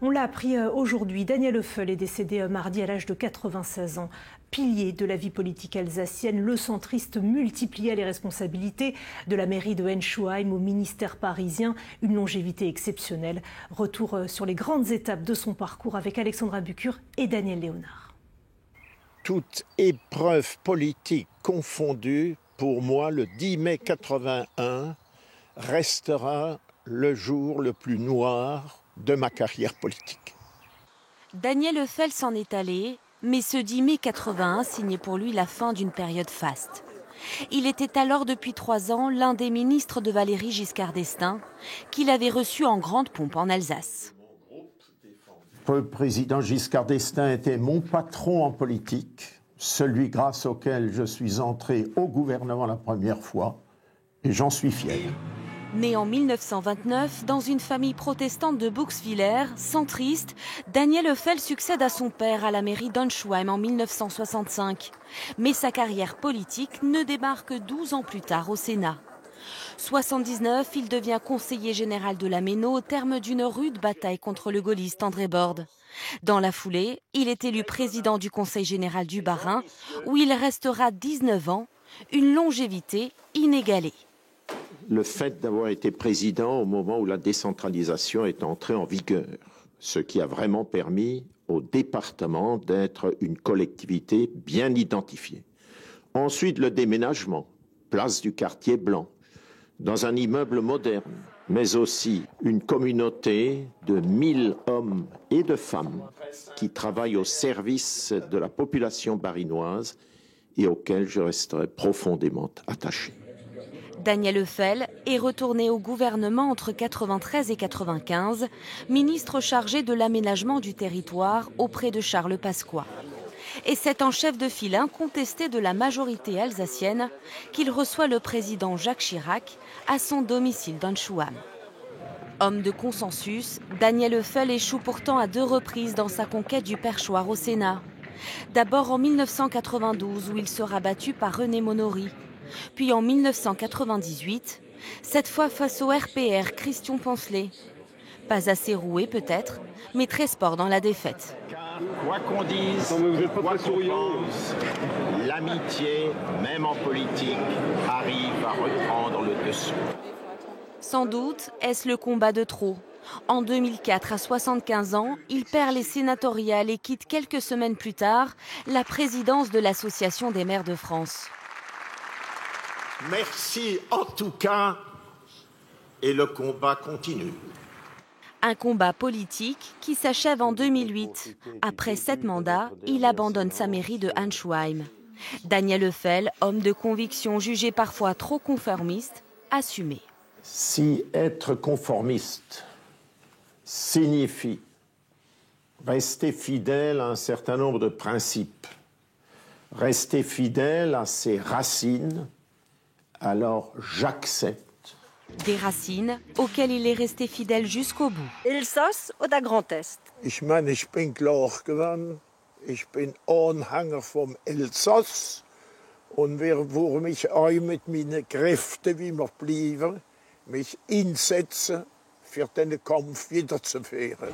On l'a appris aujourd'hui, Daniel Hoeffel est décédé mardi à l'âge de 96 ans. Pilier de la vie politique alsacienne, le centriste multipliait les responsabilités de la mairie de Henschouheim au ministère parisien. Une longévité exceptionnelle. Retour sur les grandes étapes de son parcours avec Alexandra Bucur et Daniel Léonard. Toute épreuve politique confondue, pour moi, le 10 mai 81 restera le jour le plus noir de ma carrière politique. Daniel Hoeffel s'en est allé, mais ce 10 mai 81 signait pour lui la fin d'une période faste. Il était alors depuis 3 ans l'un des ministres de Valéry Giscard d'Estaing, qu'il avait reçu en grande pompe en Alsace. Le président Giscard d'Estaing était mon patron en politique, celui grâce auquel je suis entré au gouvernement la première fois, et j'en suis fier. Né en 1929 dans une famille protestante de Buxwiller, centriste, Daniel Hoeffel succède à son père à la mairie d'Henschouheim en 1965. Mais sa carrière politique ne démarre que 12 ans plus tard au Sénat. 79, il devient conseiller général de la Méno au terme d'une rude bataille contre le gaulliste André Borde. Dans la foulée, il est élu président du Conseil général du Bas-Rhin, où il restera 19 ans, une longévité inégalée. Le fait d'avoir été président au moment où la décentralisation est entrée en vigueur, ce qui a vraiment permis au département d'être une collectivité bien identifiée. Ensuite, le déménagement, place du Quartier Blanc, dans un immeuble moderne, mais aussi une communauté de 1000 hommes et de femmes qui travaillent au service de la population barinoise et auxquels je resterai profondément attaché. Daniel Hoeffel est retourné au gouvernement entre 93 et 95, ministre chargé de l'aménagement du territoire auprès de Charles Pasqua. Et c'est en chef de file incontesté de la majorité alsacienne qu'il reçoit le président Jacques Chirac à son domicile d'Henschouheim. Homme de consensus, Daniel Hoeffel échoue pourtant à 2 reprises dans sa conquête du perchoir au Sénat. D'abord en 1992 où il sera battu par René Monory. Puis en 1998, cette fois face au RPR Christian Poncelet. Pas assez roué peut-être, mais très sport dans la défaite. Quoi qu'on dise, quoi qu'on pense, l'amitié, même en politique, arrive à reprendre le dessus. Sans doute est-ce le combat de trop. En 2004, à 75 ans, il perd les sénatoriales et quitte quelques semaines plus tard la présidence de l'Association des maires de France. Merci en tout cas, et le combat continue. Un combat politique qui s'achève en 2008. Après 7 mandats, il abandonne sa mairie de Henschouheim. Daniel Hoeffel, homme de conviction jugé parfois trop conformiste, assumé. Si être conformiste signifie rester fidèle à un certain nombre de principes, rester fidèle à ses racines, alors j'accepte. Des racines auxquelles il est resté fidèle jusqu'au bout. Elsass oder Grand Est? Ich meine, ich bin klar geworden, ich bin Anhänger vom Elsass und wo mich auch mit meinen Kräften, wie wir bleiben, mich einsetzen, für den Kampf wiederzuführen.